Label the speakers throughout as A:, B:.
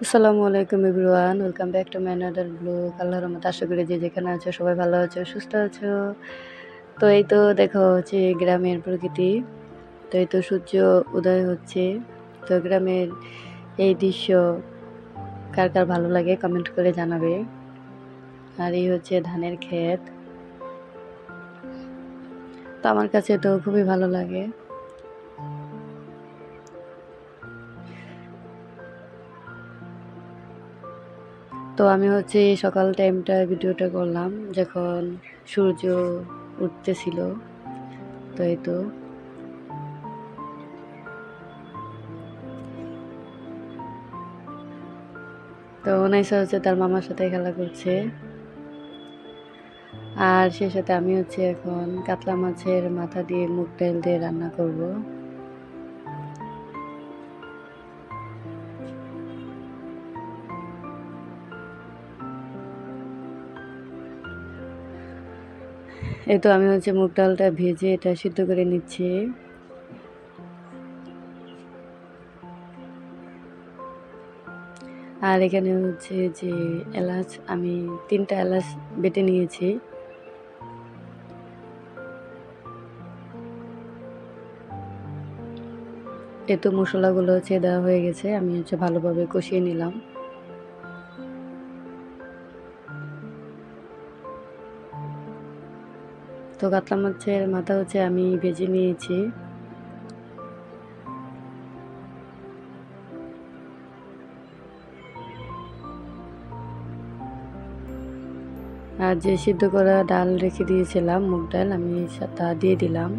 A: আসসালামু আলাইকুম everyone, welcome back to my another blog. আল্লাহর রহমতে আশা করি যে যেখানে আছো সবাই ভালো আছো, সুস্থ আছো। তো এই তো দেখো হচ্ছে গ্রামের প্রকৃতি। তো এই তো সূর্য উদয় হচ্ছে। তো গ্রামের এই দৃশ্য কার কার ভালো লাগে কমেন্ট করে জানাবে। আর এই হচ্ছে ধানের ক্ষেত। তো আমার কাছে তো খুবই ভালো লাগে। তো আমি হচ্ছে সকাল টাইমটা ভিডিওটা করলাম যখন সূর্য উঠতেছিল। তো এই তো তো উনাইসা হচ্ছে তার মামার সাথে খেলা করছে। আর সেই সাথে আমি হচ্ছে এখন কাতলা মাছের মাথা দিয়ে মুগ ডাল দিয়ে রান্না করব। এই তো আমি হচ্ছে মুগ ডালটা ভেজে এটা সিদ্ধ করে নিচ্ছি। আর এখানে হচ্ছে যে এলাচ, আমি 3টা এলাচ বেটে নিয়েছি। এই তো মশলাগুলো হচ্ছে দেওয়া হয়ে গেছে, আমি হচ্ছে ভালোভাবে কষিয়ে নিলাম। তো কাতলা মাছের মাথা হচ্ছে আমি ভেজে নিয়েছি। আর যে সিদ্ধ করা ডাল রেখে দিয়েছিলাম মুগ ডাল, আমি তা দিয়ে দিলাম।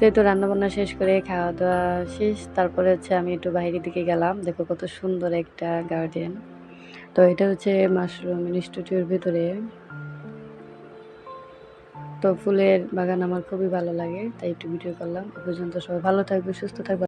A: তো এই তো রান্নাবান্না শেষ করে খাওয়া দাওয়া শেষ, তারপরে হচ্ছে আমি একটু বাইরের দিকে গেলাম। দেখো কত সুন্দর একটা গার্ডেন। তো এটা হচ্ছে মাশরুম ইনস্টিটিউটের ভিতরে। তো ফুলের বাগান আমার খুবই ভালো লাগে, তাই একটু ভিডিও করলাম। এ পর্যন্ত সবাই ভালো থাকবে, সুস্থ থাকবে।